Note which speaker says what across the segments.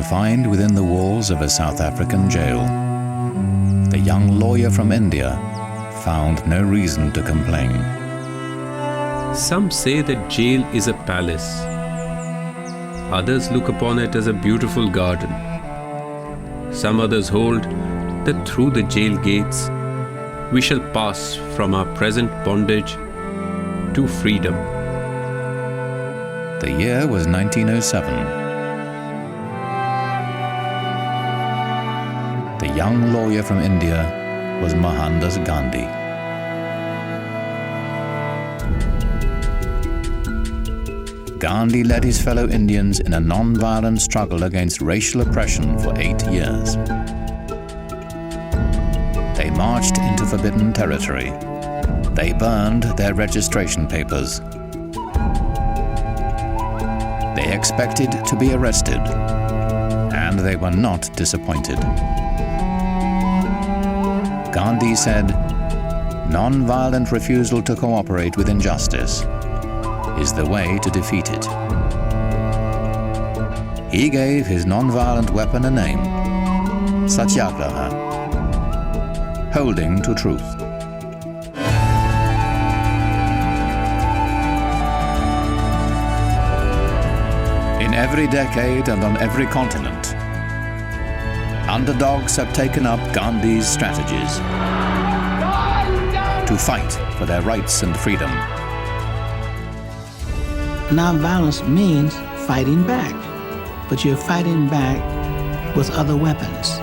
Speaker 1: Confined within the walls of a South African jail, the young lawyer from India found no reason to complain.
Speaker 2: Some say that jail is a palace. Others look upon it as a beautiful garden. Some others hold that through the jail gates we shall pass from our present bondage to freedom.
Speaker 1: The year was 1907. The young lawyer from India was Mohandas Gandhi. Gandhi led his fellow Indians in a non-violent struggle against racial oppression for 8 years. They marched into forbidden territory. They burned their registration papers. They expected to be arrested, and they were not disappointed. Gandhi said, "Non-violent refusal to cooperate with injustice is the way to defeat it." He gave his non-violent weapon a name, Satyagraha, holding to truth. In every decade and on every continent, underdogs have taken up Gandhi's strategies to fight for their rights and freedom.
Speaker 3: Non-violence means fighting back, but you're fighting back with other weapons.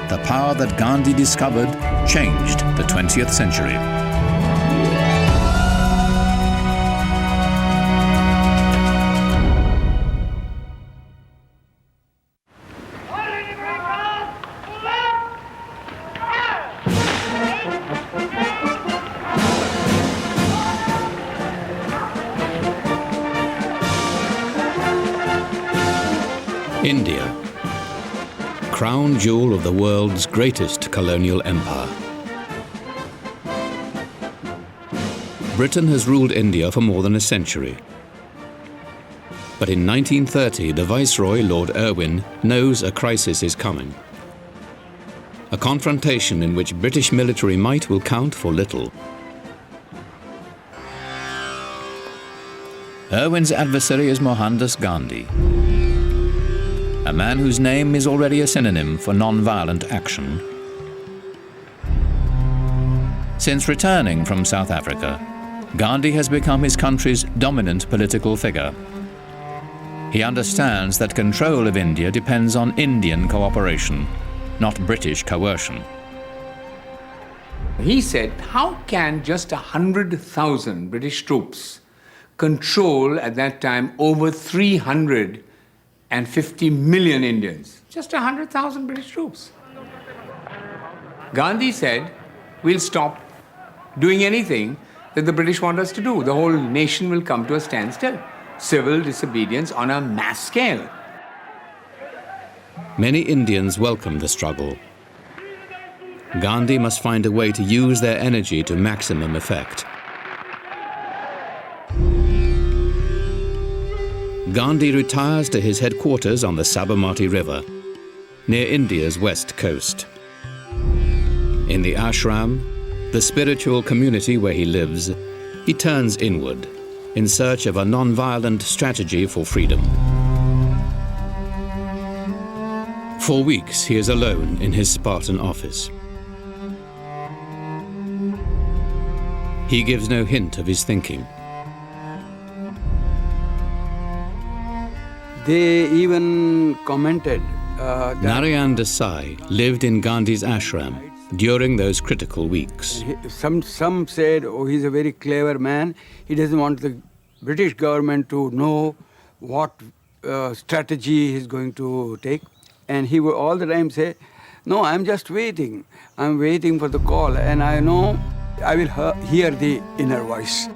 Speaker 1: The power that Gandhi discovered changed the 20th century. India, crown jewel of the world's greatest colonial empire. Britain has ruled India for more than a century. But in 1930, the Viceroy, Lord Irwin, knows a crisis is coming. A confrontation in which British military might will count for little. Irwin's adversary is Mohandas Gandhi, a man whose name is already a synonym for non-violent action. Since returning from South Africa, Gandhi has become his country's dominant political figure. He understands that control of India depends on Indian cooperation, not British coercion.
Speaker 4: He said, how can just 100,000 British troops control at that time over 350 million Indians? Just 100,000 British troops. Gandhi said, we'll stop doing anything that the British want us to do. The whole nation will come to a standstill. Civil disobedience on a mass scale.
Speaker 1: Many Indians welcome the struggle. Gandhi must find a way to use their energy to maximum effect. Gandhi retires to his headquarters on the Sabarmati River, near India's west coast. In the ashram, the spiritual community where he lives, he turns inward in search of a non-violent strategy for freedom. For weeks, he is alone in his Spartan office. He gives no hint of his thinking.
Speaker 5: They even commented
Speaker 1: Narayan Desai lived in Gandhi's ashram during those critical weeks.
Speaker 5: Some said, oh, he's a very clever man. He doesn't want the British government to know what strategy he's going to take. And he would all the time say, no, I'm just waiting. I'm waiting for the call, and I know I will hear the inner voice.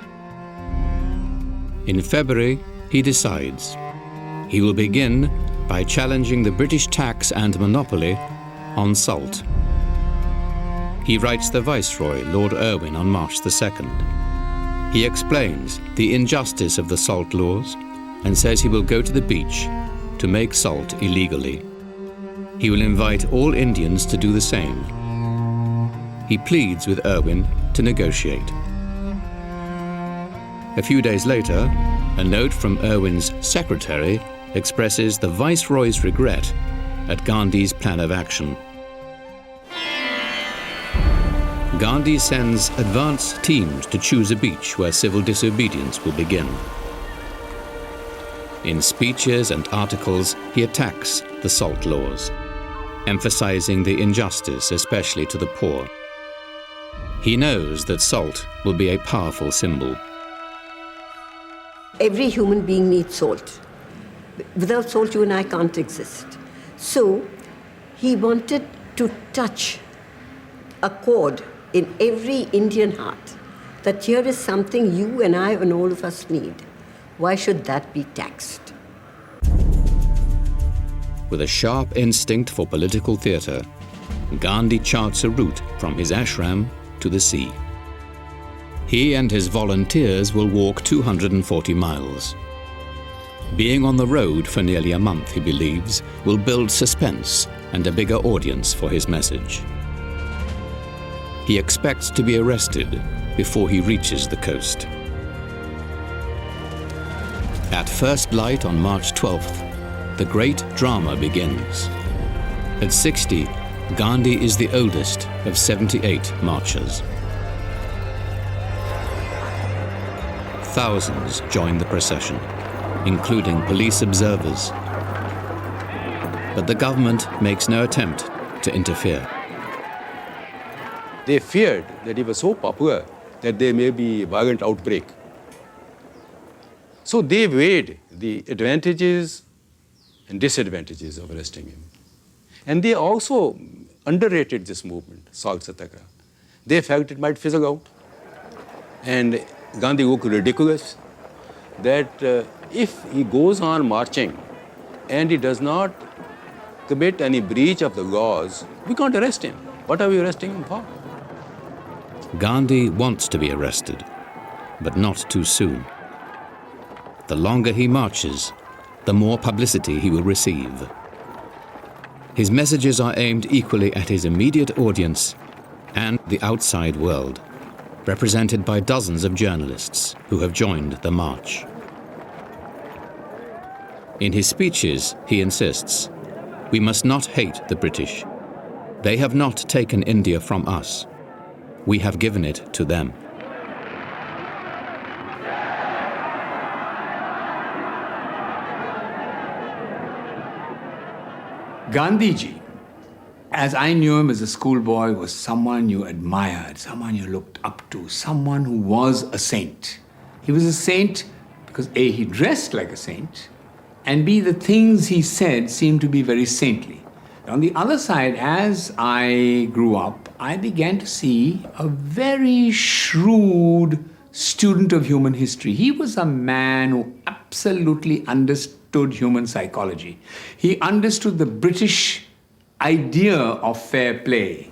Speaker 1: In February, he decides. He will begin by challenging the British tax and monopoly on salt. He writes the Viceroy, Lord Irwin, on March the 2nd. He explains the injustice of the salt laws and says he will go to the beach to make salt illegally. He will invite all Indians to do the same. He pleads with Irwin to negotiate. A few days later, a note from Irwin's secretary expresses the Viceroy's regret at Gandhi's plan of action. Gandhi sends advance teams to choose a beach where civil disobedience will begin. In speeches and articles, he attacks the salt laws, emphasizing the injustice, especially to the poor. He knows that salt will be a powerful symbol.
Speaker 6: Every human being needs salt. Without salt, you and I can't exist. So he wanted to touch a chord in every Indian heart, that here is something you and I and all of us need. Why should that be taxed?
Speaker 1: With a sharp instinct for political theatre, Gandhi charts a route from his ashram to the sea. He and his volunteers will walk 240 miles. Being on the road for nearly a month, he believes, will build suspense and a bigger audience for his message. He expects to be arrested before he reaches the coast. At first light on March 12th, the great drama begins. At 60, Gandhi is the oldest of 78 marchers. Thousands join the procession, including police observers. But the government makes no attempt to interfere.
Speaker 7: They feared that he was so popular that there may be a violent outbreak. So they weighed the advantages and disadvantages of arresting him. And they also underrated this movement, Salt Satyagraha. They felt it might fizzle out. And Gandhi looked ridiculous that if he goes on marching and he does not commit any breach of the laws, we can't arrest him. What are we arresting him for?
Speaker 1: Gandhi wants to be arrested, but not too soon. The longer he marches, the more publicity he will receive. His messages are aimed equally at his immediate audience and the outside world, represented by dozens of journalists who have joined the march. In his speeches, he insists, "We must not hate the British. They have not taken India from us. We have given it to them."
Speaker 4: Gandhiji, as I knew him as a schoolboy, was someone you admired, someone you looked up to, someone who was a saint. He was a saint because A, he dressed like a saint, and B, the things he said seemed to be very saintly. On the other side, as I grew up, I began to see a very shrewd student of human history. He was a man who absolutely understood human psychology. He understood the British idea of fair play.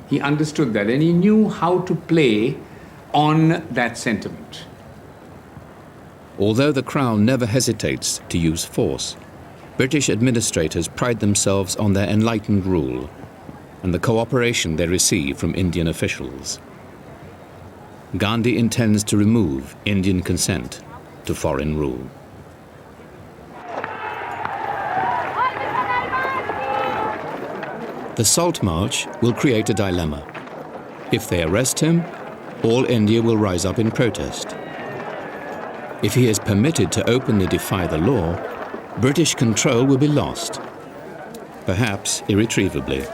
Speaker 4: He understood that, and he knew how to play on that sentiment.
Speaker 1: Although the Crown never hesitates to use force, British administrators pride themselves on their enlightened rule and the cooperation they receive from Indian officials. Gandhi intends to remove Indian consent to foreign rule. The Salt March will create a dilemma. If they arrest him, all India will rise up in protest. If he is permitted to openly defy the law, British control will be lost, perhaps irretrievably.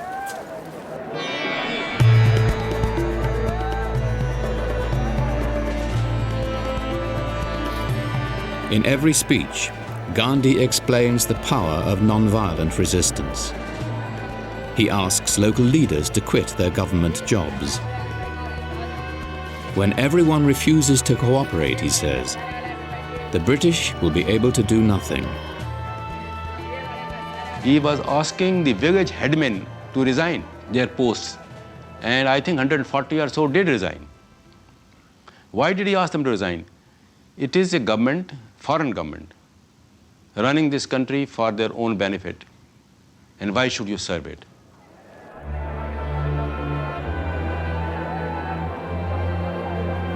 Speaker 1: In every speech, Gandhi explains the power of nonviolent resistance. He asks local leaders to quit their government jobs. When everyone refuses to cooperate, he says, the British will be able to do nothing.
Speaker 7: He was asking the village headmen to resign their posts, and I think 140 or so did resign. Why did he ask them to resign? It is a government, foreign government, running this country for their own benefit. And why should you serve it?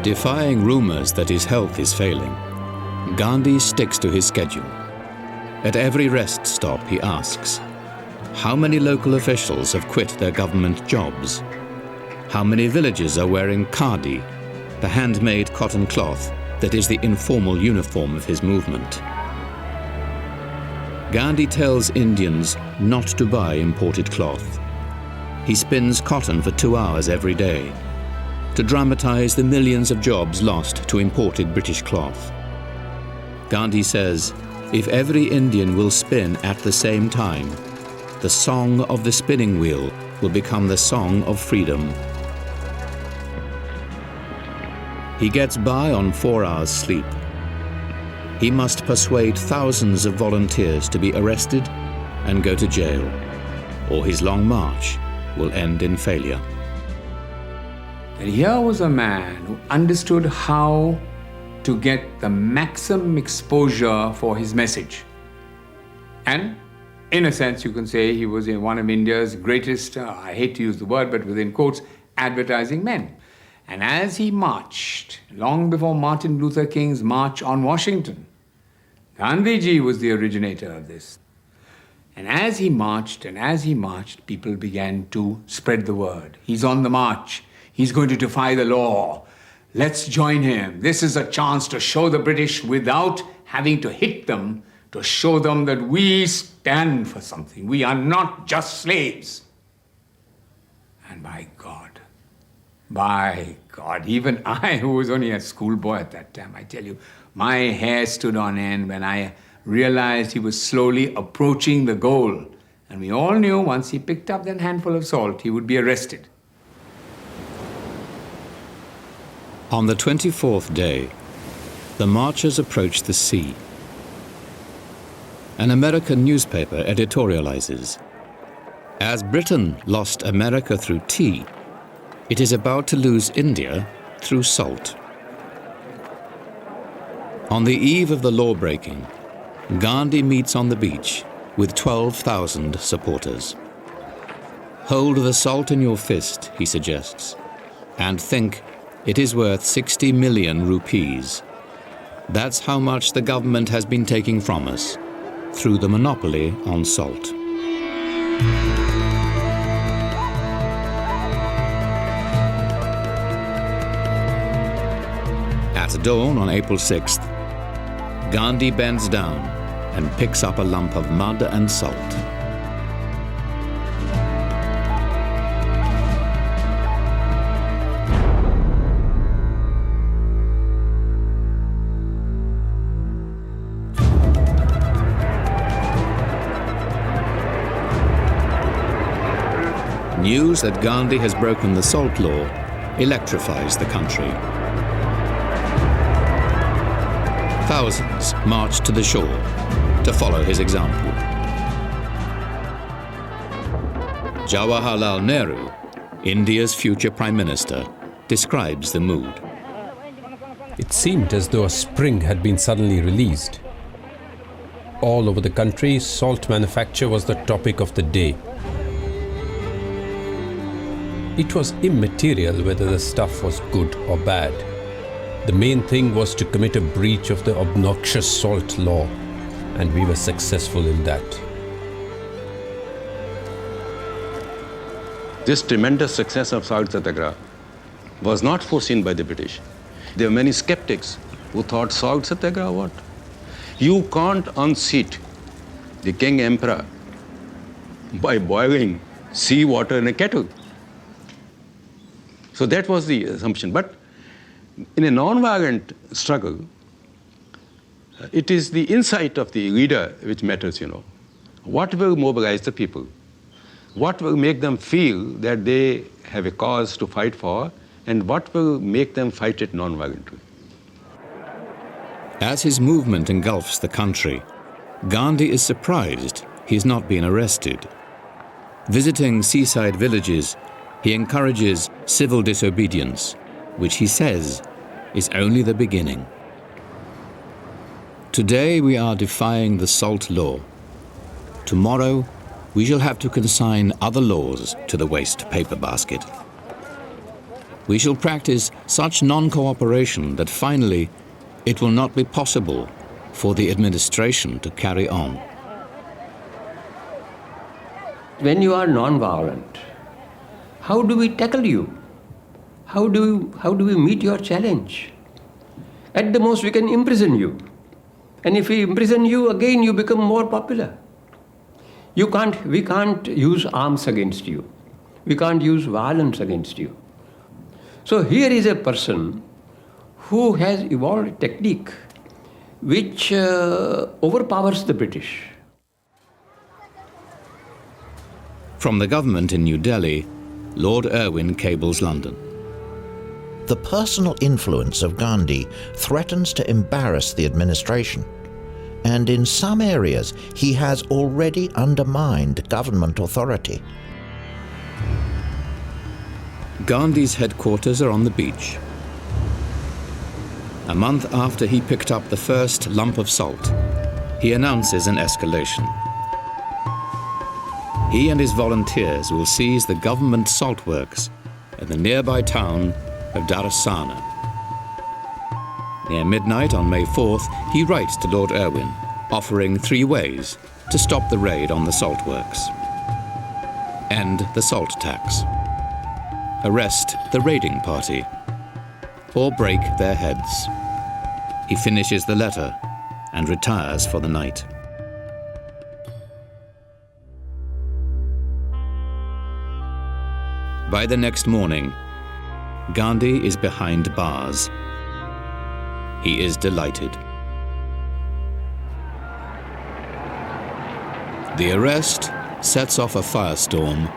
Speaker 1: Defying rumors that his health is failing, Gandhi sticks to his schedule. At every rest stop, he asks, how many local officials have quit their government jobs? How many villagers are wearing khadi, the handmade cotton cloth that is the informal uniform of his movement? Gandhi tells Indians not to buy imported cloth. He spins cotton for 2 hours every day to dramatize the millions of jobs lost to imported British cloth. Gandhi says, if every Indian will spin at the same time, the song of the spinning wheel will become the song of freedom. He gets by on 4 hours sleep. He must persuade thousands of volunteers to be arrested and go to jail, or his long march will end in failure.
Speaker 4: And here was a man who understood how to get the maximum exposure for his message. And in a sense, you can say he was one of India's greatest, I hate to use the word, but within quotes, advertising men. And as he marched, long before Martin Luther King's March on Washington, Gandhiji was the originator of this. And as he marched, people began to spread the word. He's on the march. He's going to defy the law. Let's join him. This is a chance to show the British without having to hit them, to show them that we stand for something. We are not just slaves. And by God, even I, who was only a schoolboy at that time, I tell you, my hair stood on end when I realized he was slowly approaching the goal. And we all knew once he picked up that handful of salt, he would be arrested.
Speaker 1: On the 24th day, the marchers approached the sea. An American newspaper editorializes, as Britain lost America through tea, it is about to lose India through salt. On the eve of the law-breaking, Gandhi meets on the beach with 12,000 supporters. Hold the salt in your fist, he suggests, and think it is worth 60 million rupees. That's how much the government has been taking from us through the monopoly on salt. At dawn on April 6th, Gandhi bends down and picks up a lump of mud and salt. News that Gandhi has broken the salt law electrifies the country. Thousands march to the shore to follow his example. Jawaharlal Nehru, India's future Prime Minister, describes the mood.
Speaker 2: It seemed as though a spring had been suddenly released. All over the country, salt manufacture was the topic of the day. It was immaterial whether the stuff was good or bad. The main thing was to commit a breach of the obnoxious salt law, and we were successful in that.
Speaker 7: This tremendous success of salt satyagraha was not foreseen by the British. There were many skeptics who thought salt satyagraha what? You can't unseat the king emperor by boiling sea water in a kettle. So that was the assumption. But in a non-violent struggle, it is the insight of the leader which matters, What will mobilize the people? What will make them feel that they have a cause to fight for, and what will make them fight it non-violently?
Speaker 1: As his movement engulfs the country, Gandhi is surprised he's not been arrested. Visiting seaside villages, he encourages civil disobedience, which he says is only the beginning. Today we are defying the salt law. Tomorrow we shall have to consign other laws to the waste paper basket. We shall practice such non-cooperation that finally it will not be possible for the administration to carry on.
Speaker 8: When you are non-violent, how do we tackle you? How do we meet your challenge? At the most, we can imprison you. And if we imprison you, again you become more popular. We can't use arms against you. We can't use violence against you. So here is a person who has evolved a technique which overpowers the British.
Speaker 1: From the government in New Delhi, Lord Irwin cables London.
Speaker 9: The personal influence of Gandhi threatens to embarrass the administration, and in some areas he has already undermined government authority.
Speaker 1: Gandhi's headquarters are on the beach. A month after he picked up the first lump of salt, he announces an escalation. He and his volunteers will seize the government salt works at the nearby town of Darasana. Near midnight on May 4th, he writes to Lord Irwin, offering 3 ways to stop the raid on the salt works. End the salt tax. Arrest the raiding party. Or break their heads. He finishes the letter and retires for the night. By the next morning, Gandhi is behind bars. He is delighted. The arrest sets off a firestorm.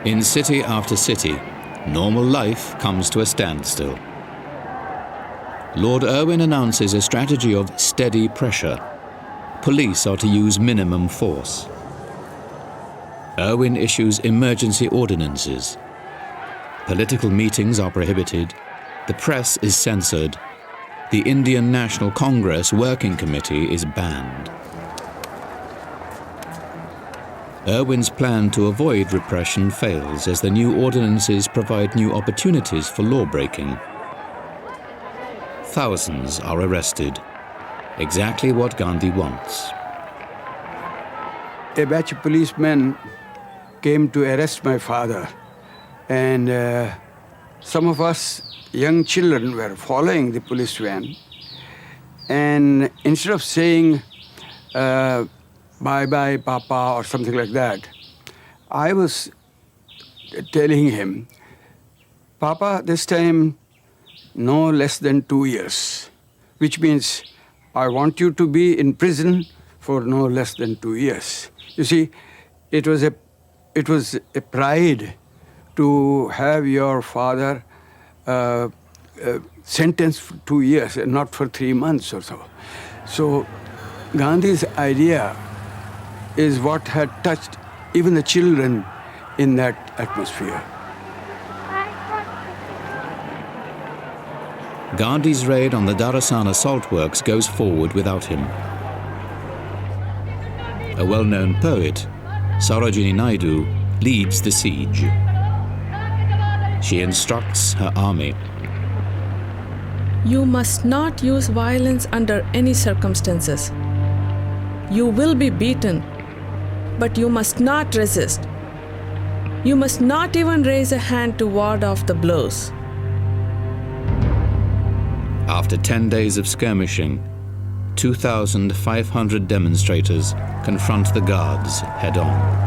Speaker 1: In city after city, normal life comes to a standstill. Lord Irwin announces a strategy of steady pressure. Police are to use minimum force. Irwin issues emergency ordinances. Political meetings are prohibited. The press is censored. The Indian National Congress Working Committee is banned. Irwin's plan to avoid repression fails as the new ordinances provide new opportunities for law-breaking. Thousands are arrested. Exactly what Gandhi wants.
Speaker 5: A batch of policemen came to arrest my father, and some of us young children were following the police van, and instead of saying bye-bye, Papa, or something like that, I was telling him, Papa, this time no less than 2 years, which means I want you to be in prison for no less than 2 years. You see, it was a pride to have your father sentenced for 2 years and not for 3 months or so. So Gandhi's idea is what had touched even the children in that atmosphere.
Speaker 1: Gandhi's raid on the Darasana salt works goes forward without him. A well-known poet, Sarojini Naidu, leads the siege. She instructs her army.
Speaker 10: You must not use violence under any circumstances. You will be beaten, but you must not resist. You must not even raise a hand to ward off the blows.
Speaker 1: After 10 days of skirmishing, 2,500 demonstrators confront the guards head-on.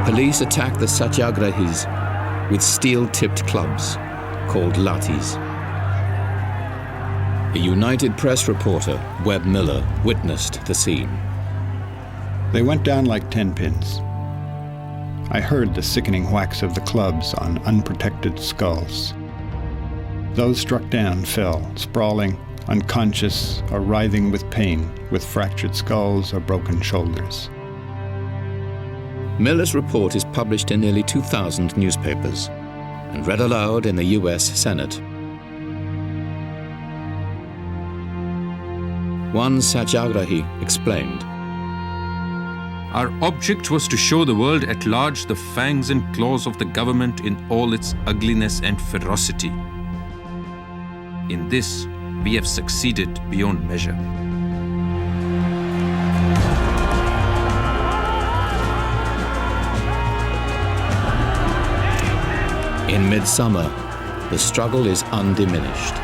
Speaker 1: Police attack the satyagrahis with steel-tipped clubs called lathis. A United Press reporter, Webb Miller, witnessed the scene.
Speaker 11: They went down like 10 pins. I heard the sickening whacks of the clubs on unprotected skulls. Those struck down fell, sprawling, unconscious or writhing with pain, with fractured skulls or broken shoulders.
Speaker 1: Miller's report is published in nearly 2,000 newspapers, and read aloud in the US Senate. One Satyagrahi explained,
Speaker 2: "Our object was to show the world at large the fangs and claws of the government in all its ugliness and ferocity. In this, we have succeeded beyond measure."
Speaker 1: In midsummer, the struggle is undiminished.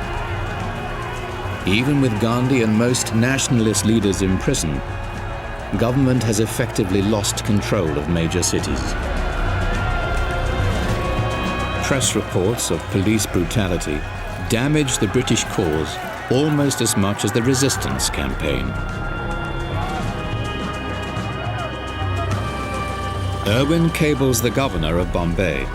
Speaker 1: Even with Gandhi and most nationalist leaders in prison, government has effectively lost control of major cities. Press reports of police brutality damage the British cause almost as much as the resistance campaign. Irwin cables the governor of Bombay.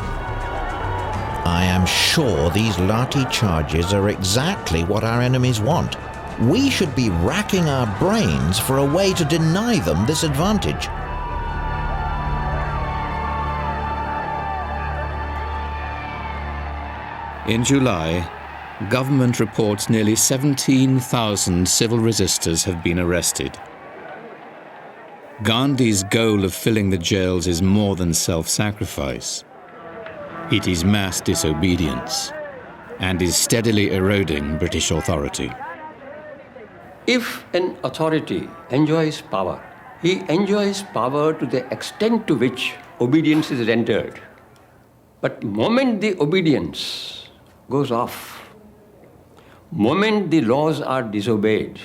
Speaker 9: I am sure these lathi charges are exactly what our enemies want. We should be racking our brains for a way to deny them this advantage.
Speaker 1: In July, government reports nearly 17,000 civil resistors have been arrested. Gandhi's goal of filling the jails is more than self-sacrifice. It is mass disobedience and is steadily eroding British authority.
Speaker 8: If an authority enjoys power, he enjoys power to the extent to which obedience is rendered. But moment the obedience goes off, moment the laws are disobeyed,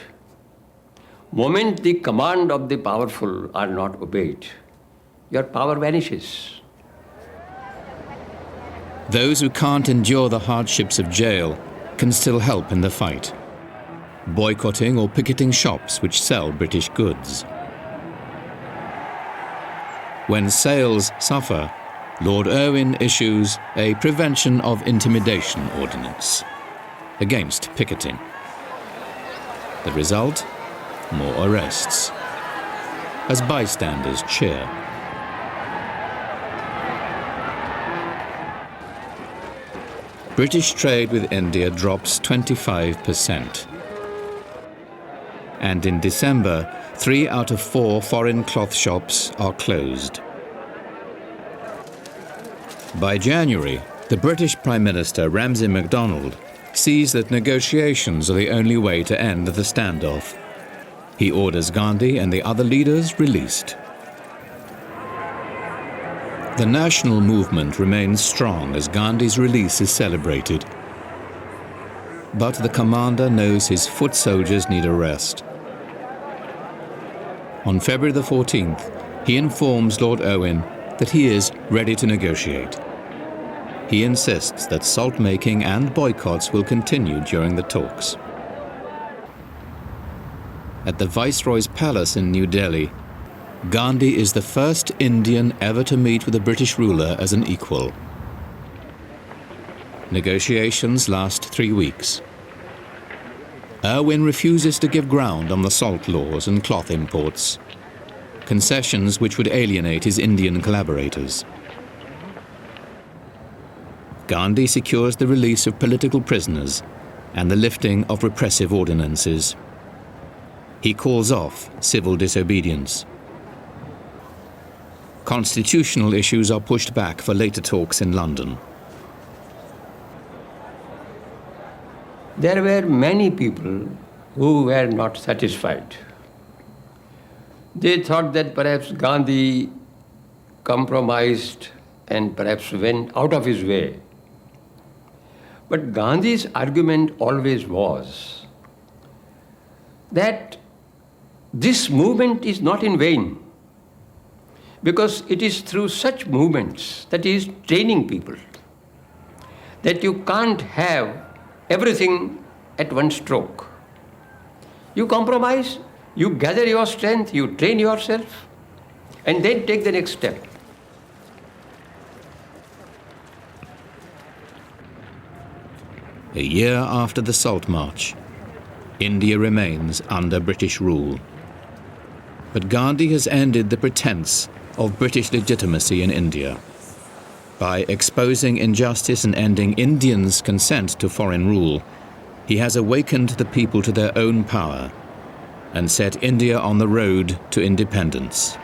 Speaker 8: moment the command of the powerful are not obeyed, your power vanishes.
Speaker 1: Those who can't endure the hardships of jail can still help in the fight, boycotting or picketing shops which sell British goods. When sales suffer, Lord Irwin issues a Prevention of Intimidation Ordinance against picketing. The result? More arrests, as bystanders cheer. British trade with India drops 25%. And in December, 3 out of 4 foreign cloth shops are closed. By January, the British Prime Minister Ramsay MacDonald sees that negotiations are the only way to end the standoff. He orders Gandhi and the other leaders released. The national movement remains strong as Gandhi's release is celebrated. But the commander knows his foot soldiers need a rest. On February the 14th, he informs Lord Irwin that he is ready to negotiate. He insists that salt-making and boycotts will continue during the talks. At the Viceroy's Palace in New Delhi, Gandhi is the first Indian ever to meet with a British ruler as an equal. Negotiations last 3 weeks. Irwin refuses to give ground on the salt laws and cloth imports, concessions which would alienate his Indian collaborators. Gandhi secures the release of political prisoners and the lifting of repressive ordinances. He calls off civil disobedience. Constitutional issues are pushed back for later talks in London.
Speaker 8: There were many people who were not satisfied. They thought that perhaps Gandhi compromised and perhaps went out of his way. But Gandhi's argument always was that this movement is not in vain, because it is through such movements that he is training people, that you can't have everything at one stroke. You compromise, you gather your strength, you train yourself, and then take the next step.
Speaker 1: A year after the Salt March, India remains under British rule. But Gandhi has ended the pretense of British legitimacy in India. By exposing injustice and ending Indians' consent to foreign rule, he has awakened the people to their own power and set India on the road to independence.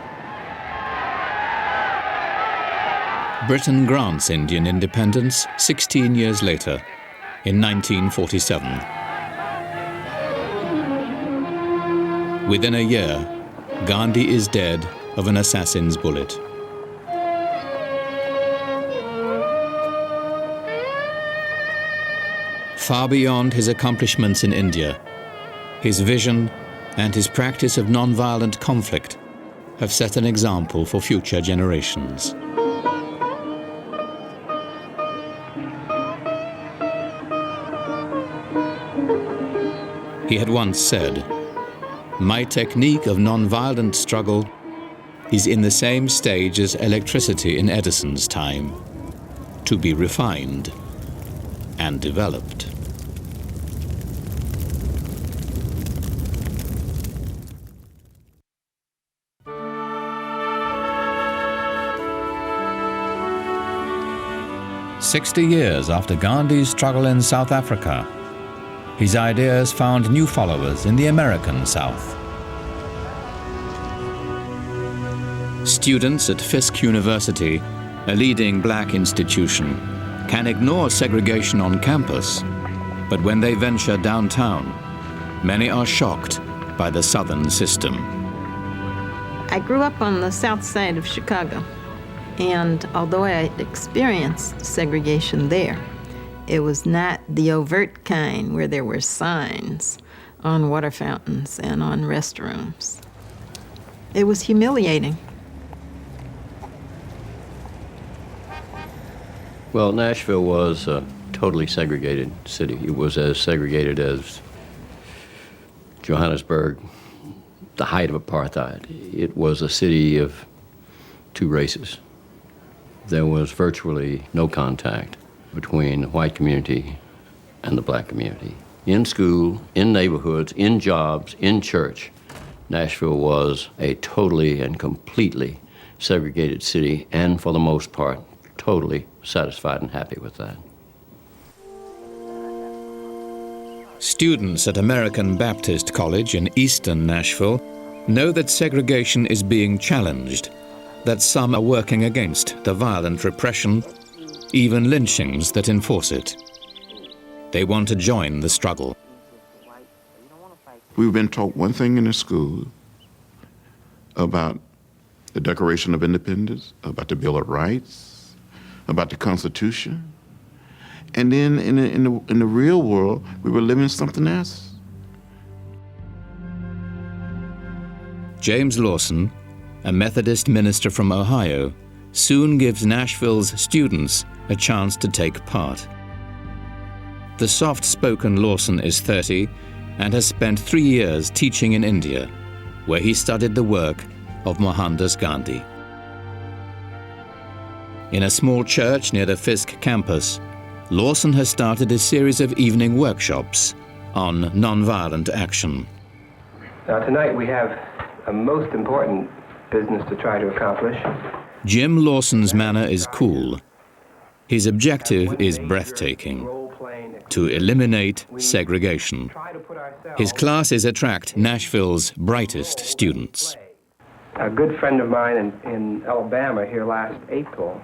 Speaker 1: Britain grants Indian independence 16 years later, in 1947. Within a year, Gandhi is dead of an assassin's bullet. Far beyond his accomplishments in India, his vision and his practice of non-violent conflict have set an example for future generations. He had once said, "My technique of non-violent struggle is in the same stage as electricity in Edison's time, to be refined and developed." "60 years after Gandhi's struggle in South Africa, his ideas found new followers in the American South. Students at Fisk University, a leading black institution, can ignore segregation on campus, but when they venture downtown, many are shocked by the Southern system.
Speaker 12: I grew up on the south side of Chicago, and although I had experienced segregation there, it was not the overt kind where there were signs on water fountains and on restrooms. It was humiliating.
Speaker 8: Well, Nashville was a totally segregated city. It was as segregated as Johannesburg, the height of apartheid. It was a city of two races. There was virtually no contact between the white community and the black community. In school, in neighborhoods, in jobs, in church, Nashville was a totally and completely segregated city, and for the most part, totally satisfied and happy with that.
Speaker 1: Students at American Baptist College in eastern Nashville know that segregation is being challenged, that some are working against the violent repression, even lynchings that enforce it. They want to join the struggle.
Speaker 13: We've been taught one thing in the school about the Declaration of Independence, about the Bill of Rights, about the Constitution. And then in the real world, we were living something else.
Speaker 1: James Lawson, a Methodist minister from Ohio, soon gives Nashville's students a chance to take part. The soft-spoken Lawson is 30 and has spent 3 years teaching in India, where he studied the work of Mohandas Gandhi. In a small church near the Fisk campus, Lawson has started a series of evening workshops on nonviolent action.
Speaker 14: Now tonight we have a most important business to try to accomplish.
Speaker 1: Jim Lawson's manner is cool. His objective is breathtaking: to eliminate segregation. His classes attract Nashville's brightest students.
Speaker 14: A good friend of mine in Alabama here last April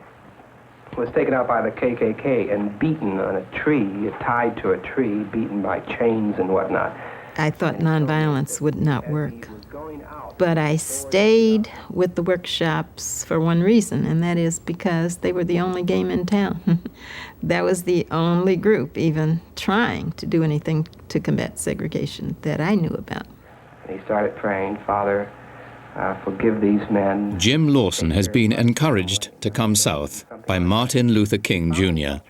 Speaker 14: was taken out by the KKK and beaten on a tree, tied to a tree, beaten by chains and whatnot.
Speaker 12: I thought nonviolence would not work. But I stayed with the workshops for one reason, and that is because they were the only game in town. That was the only group even trying to do anything to combat segregation that I knew about.
Speaker 14: And he started praying, "Father, forgive these men."
Speaker 1: Jim Lawson has been encouraged to come south by Martin Luther King Jr.,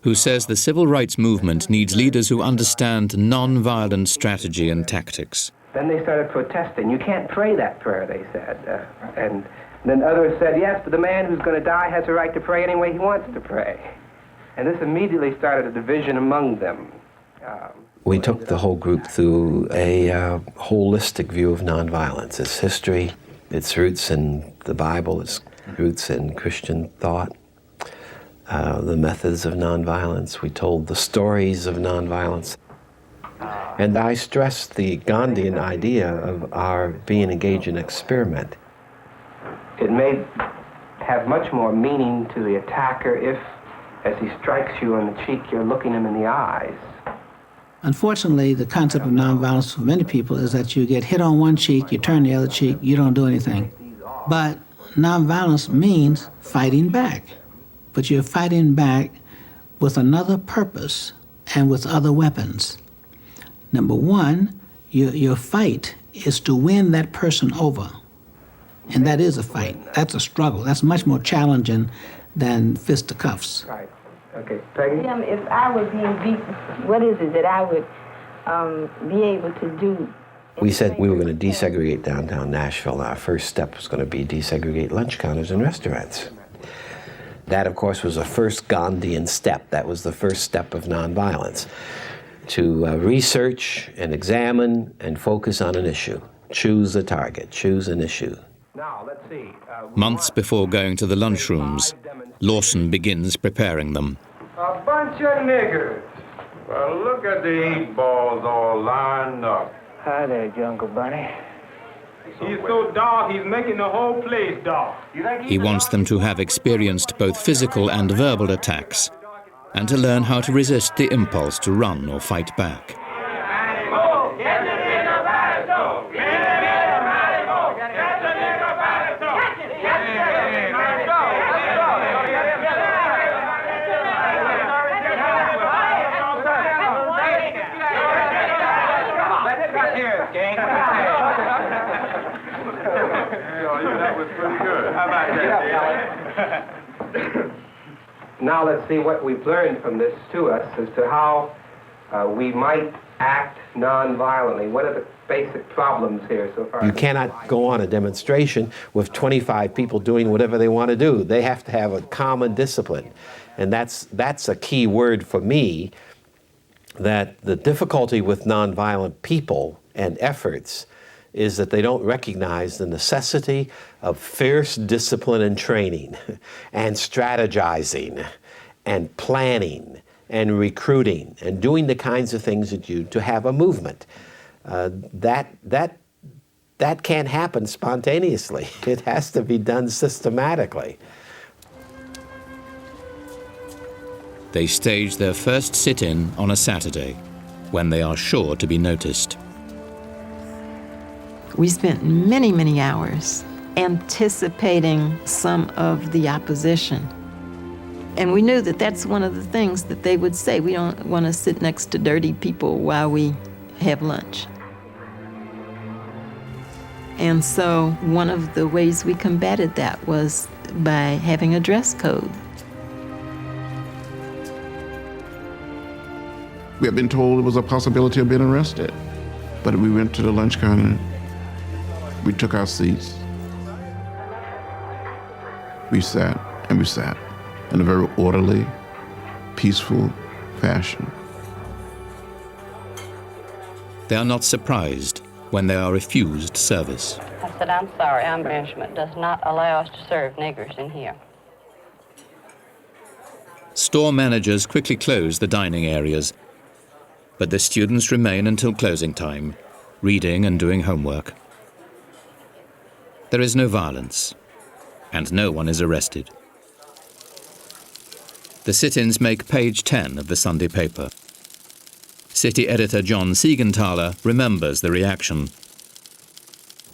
Speaker 1: who says the civil rights movement needs leaders who understand non-violent strategy and tactics.
Speaker 14: Then they started protesting. "You can't pray that prayer," they said. And then others said, "Yes, but the man who's going to die has a right to pray any way he wants to pray." And this immediately started a division among them.
Speaker 15: We took the whole group through a holistic view of nonviolence, its history, its roots in the Bible, its roots in Christian thought, the methods of nonviolence. We told the stories of nonviolence. And I stressed the Gandhian idea of our being engaged in experiment.
Speaker 14: It may have much more meaning to the attacker if, as he strikes you on the cheek, you're looking him in the eyes.
Speaker 3: Unfortunately, the concept of nonviolence for many people is that you get hit on one cheek, you turn the other cheek, you don't do anything. But nonviolence means fighting back. But you're fighting back with another purpose and with other weapons. Number one, your fight is to win that person over. And that is a fight. That's a struggle. That's much more challenging than fisticuffs.
Speaker 14: Right. Okay. Peggy?
Speaker 16: If I were being beaten, what is it that I would be able to do?
Speaker 15: We said we were going to desegregate downtown Nashville. Our first step was going to be desegregate lunch counters in restaurants. That, of course, was the first Gandhian step. That was the first step of nonviolence. To research and examine and focus on an issue. Choose a target, choose an issue.
Speaker 14: Now, let's see.
Speaker 1: Months before going to the lunchrooms, Lawson begins preparing them.
Speaker 17: A bunch of niggers. Well, look at the 8 balls all lined up.
Speaker 18: Hi there, Jungle Bunny.
Speaker 17: He's so dark, he's making the whole place dark.
Speaker 1: He wants them to have experienced both physical and verbal attacks, and to learn how to resist the impulse to run or fight back.
Speaker 14: Now let's see what we've learned from this to us as to how we might act non-violently. What are the basic problems here so far?
Speaker 15: You cannot go on a demonstration with 25 people doing whatever they want to do. They have to have a common discipline. And that's a key word for me, that the difficulty with nonviolent people and efforts is that they don't recognize the necessity of fierce discipline and training and strategizing and planning and recruiting and doing the kinds of things that you to have a movement. That can't happen spontaneously. It has to be done systematically.
Speaker 1: They stage their first sit-in on a Saturday, when they are sure to be noticed.
Speaker 12: We spent many, many hours anticipating some of the opposition. And we knew that that's one of the things that they would say. We don't want to sit next to dirty people while we have lunch. And so one of the ways we combated that was by having a dress code.
Speaker 13: We had been told it was a possibility of being arrested. But we went to the lunch counter, we took our seats, we sat in a very orderly, peaceful fashion.
Speaker 1: They are not surprised when they are refused service.
Speaker 19: I said, I'm sorry, our management does not allow us to serve niggers in here.
Speaker 1: Store managers quickly close the dining areas, but the students remain until closing time, reading and doing homework. There is no violence, and no one is arrested. The sit-ins make page 10 of the Sunday paper. City editor John Siegenthaler remembers the reaction.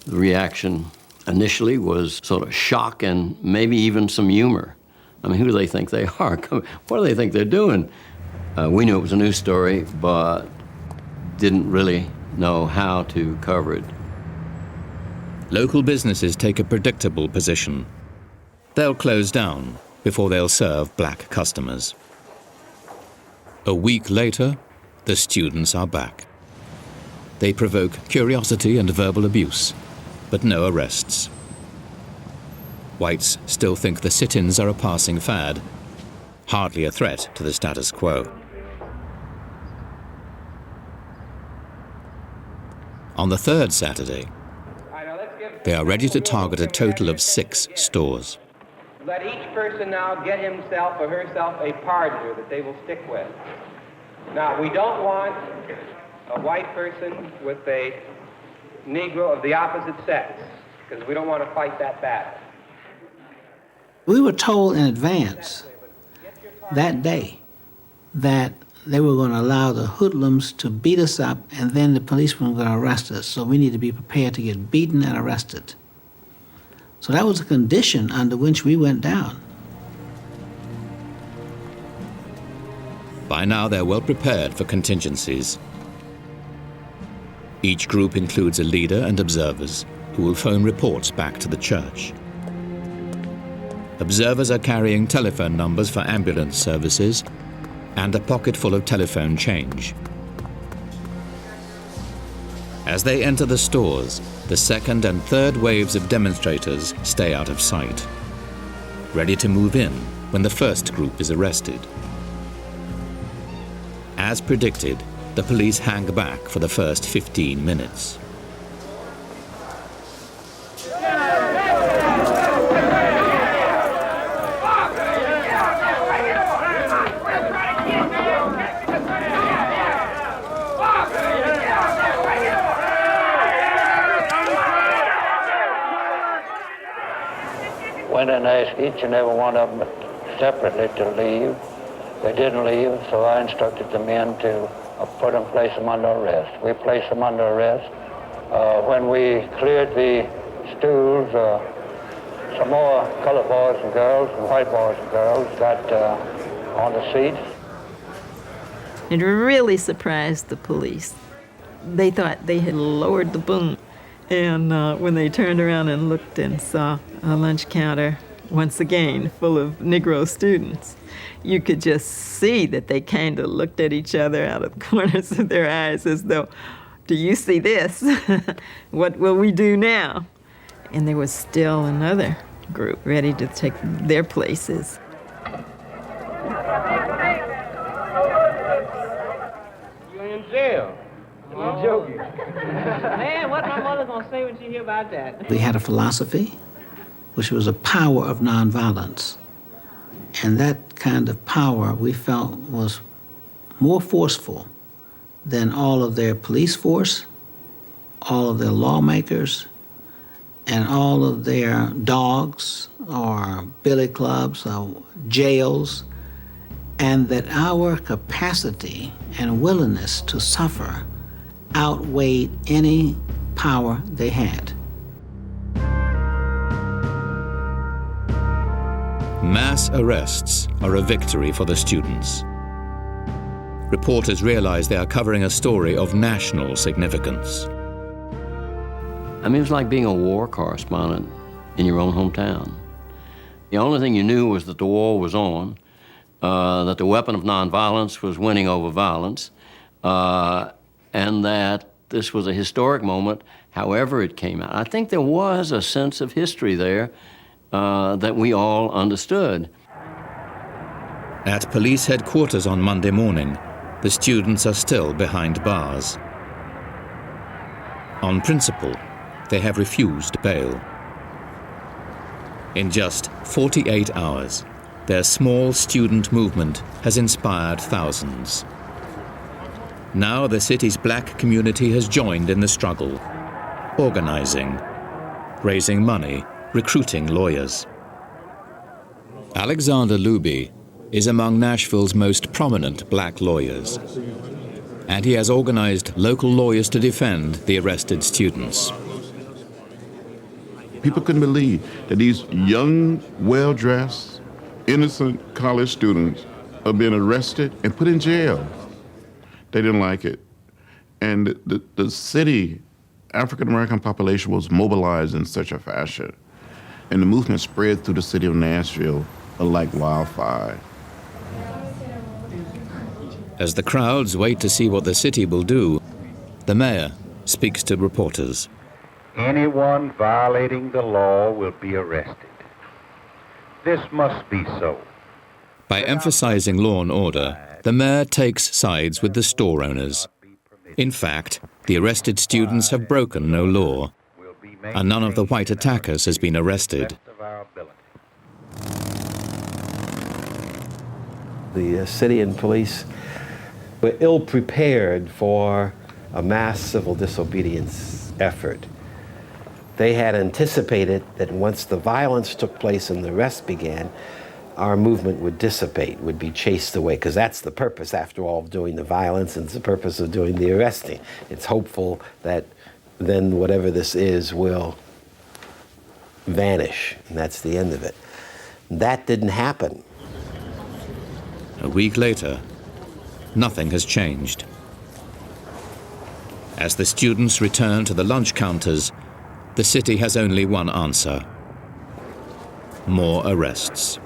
Speaker 20: The reaction initially was sort of shock and maybe even some humor. I mean, who do they think they are? What do they think they're doing? We knew it was a news story, but didn't really know how to cover it.
Speaker 1: Local businesses take a predictable position. They'll close down before they'll serve black customers. A week later, the students are back. They provoke curiosity and verbal abuse, but no arrests. Whites still think the sit-ins are a passing fad, hardly a threat to the status quo. On the third Saturday, they are ready to target a total of 6 stores.
Speaker 14: let each person now get himself or herself a partner that they will stick with. Now, we don't want a white person with a Negro of the opposite sex, because we don't want to fight that battle.
Speaker 3: We were told in advance that day that they were going to allow the hoodlums to beat us up, and then the policemen were going to arrest us. So we need to be prepared to get beaten and arrested. So that was a condition under which we went down.
Speaker 1: By now, they're well prepared for contingencies. Each group includes a leader and observers who will phone reports back to the church. Observers are carrying telephone numbers for ambulance services and a pocket full of telephone change. As they enter the stores, the second and third waves of demonstrators stay out of sight, ready to move in when the first group is arrested. As predicted, the police hang back for the first 15 minutes.
Speaker 18: Went and asked each and every one of them separately to leave. They didn't leave, so I instructed the men to place them under arrest. We placed them under arrest. When we cleared the stools, some more colored boys and girls and white boys and girls got on the seats.
Speaker 12: It really surprised the police. They thought they had lowered the boom. And when they turned around and looked and saw a lunch counter, once again, full of Negro students, you could just see that they kind of looked at each other out of the corners of their eyes as though, do you see this? What will we do now? And there was still another group ready to take their places.
Speaker 14: You're in jail. I'm joking.
Speaker 21: Man, what my mother gonna say when she hear about that?
Speaker 3: We had a philosophy, which was a power of nonviolence. And that kind of power we felt was more forceful than all of their police force, all of their lawmakers, and all of their dogs or billy clubs or jails, and that our capacity and willingness to suffer outweighed any power they had.
Speaker 1: Mass arrests are a victory for the students. Reporters realize they are covering a story of national significance.
Speaker 20: I mean, it was like being a war correspondent in your own hometown. The only thing you knew was that the war was on, that the weapon of nonviolence was winning over violence, and that this was a historic moment, however it came out. I think there was a sense of history there that we all understood.
Speaker 1: At police headquarters on Monday morning, the students are still behind bars. On principle, they have refused bail. In just 48 hours, their small student movement has inspired thousands. Now the city's black community has joined in the struggle, organizing, raising money, recruiting lawyers. Alexander Luby is among Nashville's most prominent black lawyers, and he has organized local lawyers to defend the arrested students.
Speaker 13: People couldn't believe that these young, well-dressed, innocent college students are being arrested and put in jail. They didn't like it. And the city, African-American population was mobilized in such a fashion. And the movement spread through the city of Nashville like wildfire.
Speaker 1: As the crowds wait to see what the city will do, the mayor speaks to reporters.
Speaker 22: Anyone violating the law will be arrested. This must be so.
Speaker 1: By emphasizing law and order, the mayor takes sides with the store owners. In fact, the arrested students have broken no law, and none of the white attackers has been arrested.
Speaker 15: The city and police were ill-prepared for a mass civil disobedience effort. They had anticipated that once the violence took place and the arrest began, our movement would dissipate, would be chased away, because that's the purpose, after all, of doing the violence, and it's the purpose of doing the arresting. It's hopeful that then whatever this is will vanish, and that's the end of it. That didn't happen.
Speaker 1: A week later, nothing has changed. As the students return to the lunch counters, the city has only one answer: more arrests.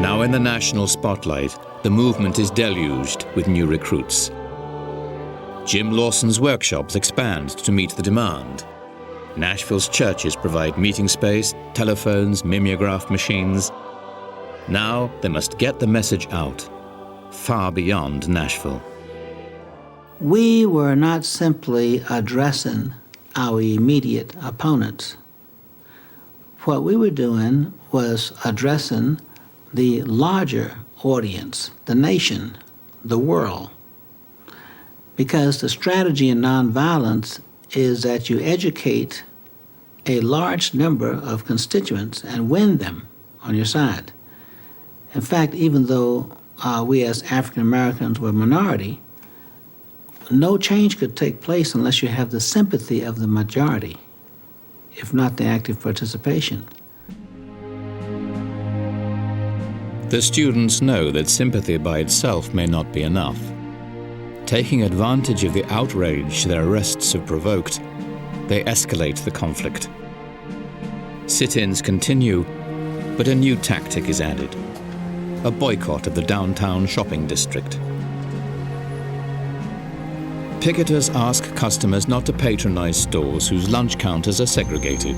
Speaker 1: Now in the national spotlight, the movement is deluged with new recruits. Jim Lawson's workshops expand to meet the demand. Nashville's churches provide meeting space, telephones, mimeograph machines. Now they must get the message out, far beyond Nashville.
Speaker 3: We were not simply addressing our immediate opponents. What we were doing was addressing the larger audience, the nation, the world. Because the strategy in nonviolence is that you educate a large number of constituents and win them on your side. In fact, even though we as African Americans were a minority, no change could take place unless you have the sympathy of the majority, if not the active participation.
Speaker 1: The students know that sympathy by itself may not be enough. Taking advantage of the outrage their arrests have provoked, they escalate the conflict. Sit-ins continue, but a new tactic is added: a boycott of the downtown shopping district. Picketers ask customers not to patronize stores whose lunch counters are segregated.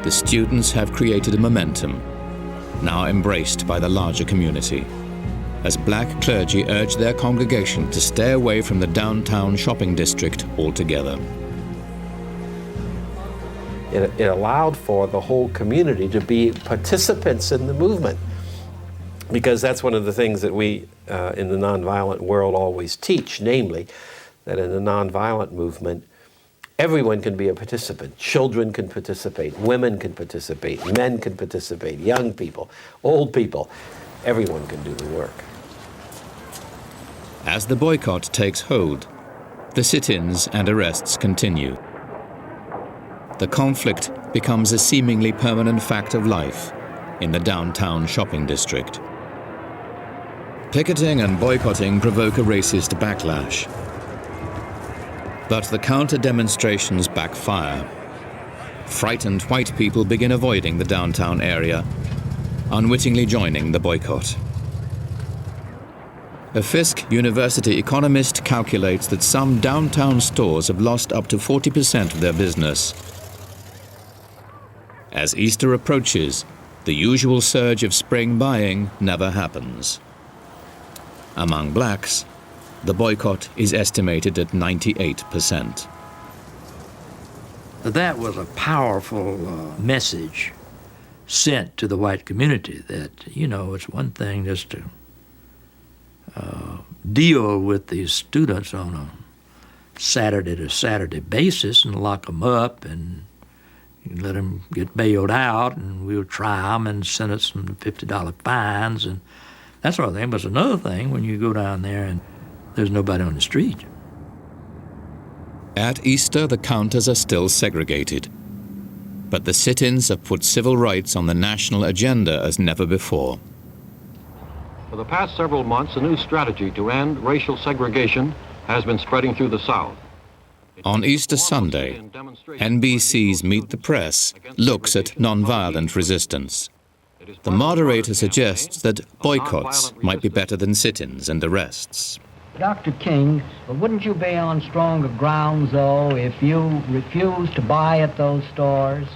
Speaker 1: The students have created a momentum, now embraced by the larger community, as black clergy urge their congregation to stay away from the downtown shopping district altogether.
Speaker 15: It allowed for the whole community to be participants in the movement, because that's one of the things that we in the nonviolent world always teach, namely that in the nonviolent movement, everyone can be a participant. Children can participate, women can participate, men can participate, young people, old people. Everyone can do the work.
Speaker 1: As the boycott takes hold, the sit-ins and arrests continue. The conflict becomes a seemingly permanent fact of life in the downtown shopping district. Picketing and boycotting provoke a racist backlash. But the counter-demonstrations backfire. Frightened white people begin avoiding the downtown area, unwittingly joining the boycott. A Fisk University economist calculates that some downtown stores have lost up to 40% of their business. As Easter approaches, the usual surge of spring buying never happens. Among blacks, the boycott is estimated at 98%.
Speaker 4: That was a powerful message sent to the white community that, you know, it's one thing just to deal with these students on a Saturday to Saturday basis and lock them up and let them get bailed out, and we'll try them and sentence them to $50 fines and that sort of thing. But it's another thing when you go down there and there's nobody on the street.
Speaker 1: At Easter, the counters are still segregated. But the sit-ins have put civil rights on the national agenda as never before.
Speaker 6: For the past several months, a new strategy to end racial segregation has been spreading through the South.
Speaker 1: On Easter Sunday, NBC's Meet the Press looks at nonviolent resistance. The moderator suggests that boycotts might be better than sit-ins and arrests.
Speaker 23: Dr. King, wouldn't you be on stronger grounds, though, if you refused to buy at those stores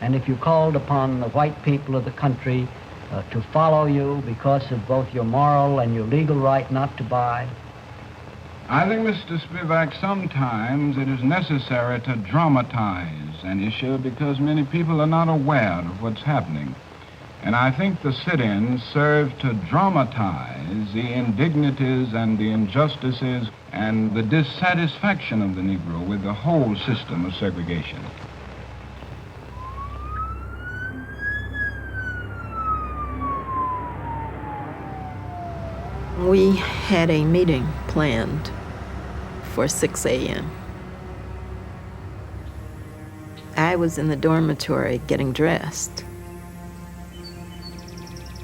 Speaker 23: and if you called upon the white people of the country to follow you because of both your moral and your legal right not to buy?
Speaker 22: I think, Mr. Spivak, sometimes it is necessary to dramatize an issue because many people are not aware of what's happening. And I think the sit-ins serve to dramatize the indignities and the injustices and the dissatisfaction of the Negro with the whole system of segregation.
Speaker 12: We had a meeting planned for 6 a.m. I was in the dormitory getting dressed,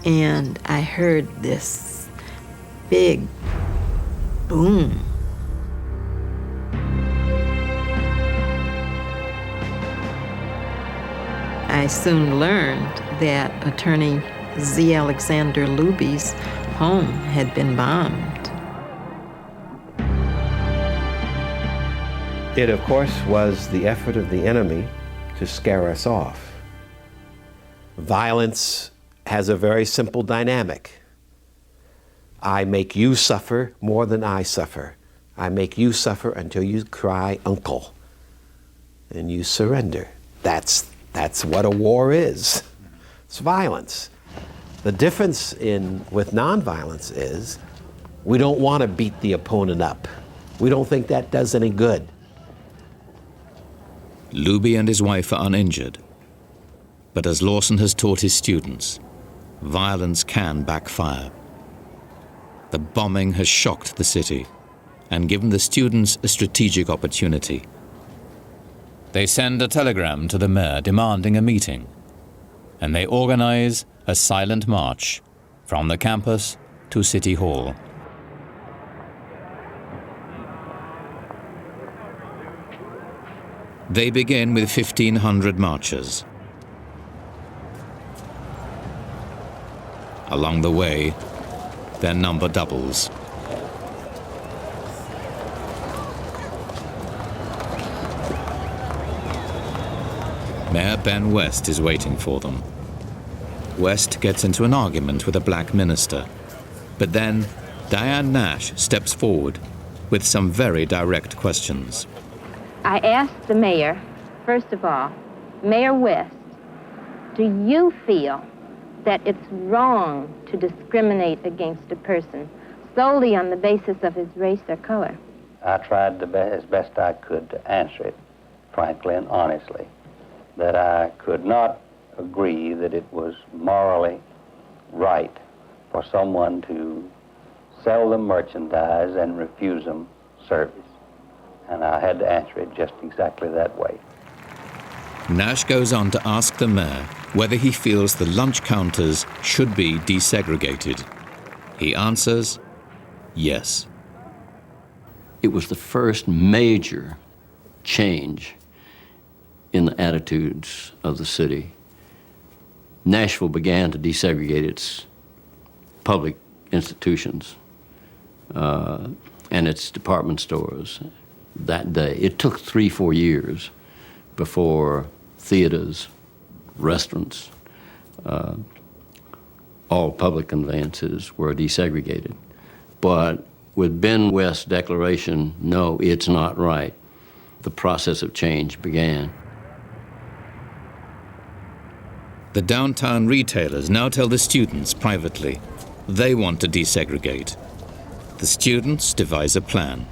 Speaker 12: and I heard this big boom. I soon learned that attorney Z. Alexander Luby's home had been bombed.
Speaker 15: It, of course, was the effort of the enemy to scare us off. Violence has a very simple dynamic. I make you suffer more than I suffer. I make you suffer until you cry, uncle, and you surrender. That's what a war is. It's violence. The difference with nonviolence is we don't want to beat the opponent up. We don't think that does any good.
Speaker 1: Luby and his wife are uninjured. But as Lawson has taught his students, violence can backfire. The bombing has shocked the city and given the students a strategic opportunity. They send a telegram to the mayor demanding a meeting, and they organize a silent march from the campus to City Hall. They begin with 1,500 marchers. Along the way, their number doubles. Mayor Ben West is waiting for them. West gets into an argument with a black minister, but then Diane Nash steps forward with some very direct questions.
Speaker 16: I asked the mayor, first of all, Mayor West, do you feel that it's wrong to discriminate against a person solely on the basis of his race or color?
Speaker 18: I tried as best I could to answer it, frankly and honestly, that I could not agree that it was morally right for someone to sell them merchandise and refuse them service. And I had to answer it just exactly that way.
Speaker 1: Nash goes on to ask the mayor whether he feels the lunch counters should be desegregated. He answers, yes.
Speaker 20: It was the first major change in the attitudes of the city. Nashville began to desegregate its public institutions and its department stores that day. It took 3-4 years before theaters, restaurants, all public conveyances were desegregated. But with Ben West's declaration, no, it's not right, the process of change began.
Speaker 1: The downtown retailers now tell the students privately they want to desegregate. The students devise a plan.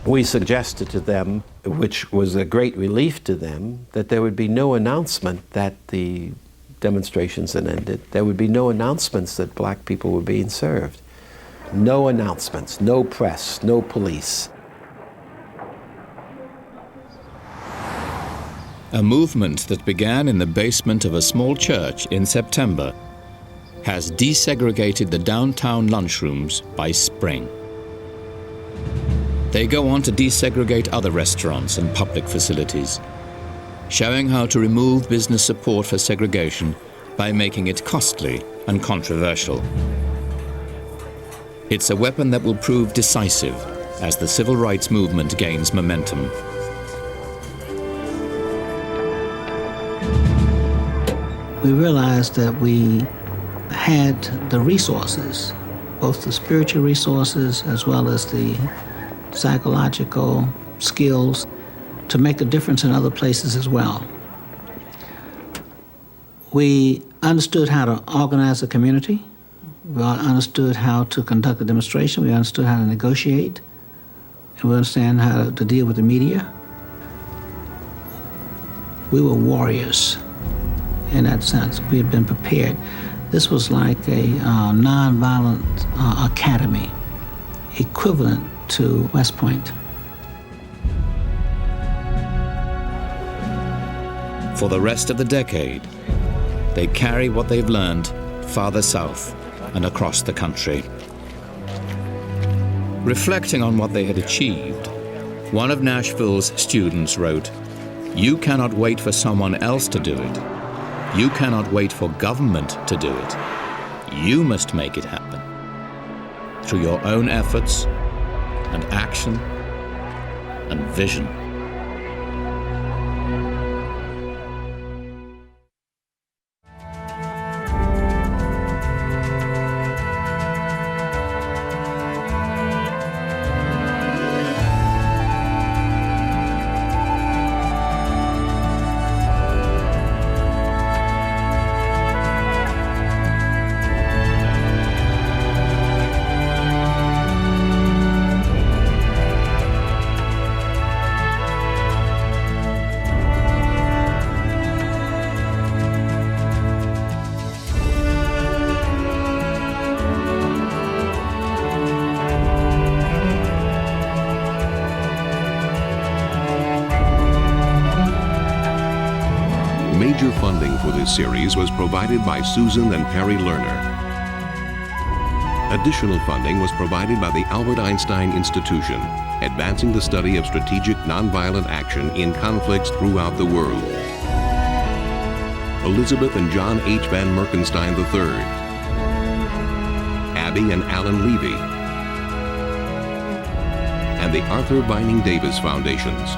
Speaker 15: We suggested to them, which was a great relief to them, that there would be no announcement that the demonstrations had ended. There would be no announcements that black people were being served. No announcements, no press, no police.
Speaker 1: A movement that began in the basement of a small church in September has desegregated the downtown lunchrooms by spring. They go on to desegregate other restaurants and public facilities, showing how to remove business support for segregation by making it costly and controversial. It's a weapon that will prove decisive as the civil rights movement gains momentum.
Speaker 3: We realized that we had the resources both the spiritual resources as well as the psychological skills to make a difference in other places as well. We understood how to organize a community. We understood how to conduct a demonstration. We understood how to negotiate. And we understand how to deal with the media. We were warriors in that sense. We had been prepared. This was like a nonviolent academy, equivalent to West Point.
Speaker 1: For the rest of the decade, they carry what they've learned farther south and across the country. Reflecting on what they had achieved, one of Nashville's students wrote, "You cannot wait for someone else to do it. You cannot wait for government to do it. You must make it happen through your own efforts and action and vision."
Speaker 5: Major funding for this series was provided by Susan and Perry Lerner. Additional funding was provided by the Albert Einstein Institution, advancing the study of strategic nonviolent action in conflicts throughout the world. Elizabeth and John H. Van Merkenstein III, Abby and Alan Levy, and the Arthur Vining Davis Foundations.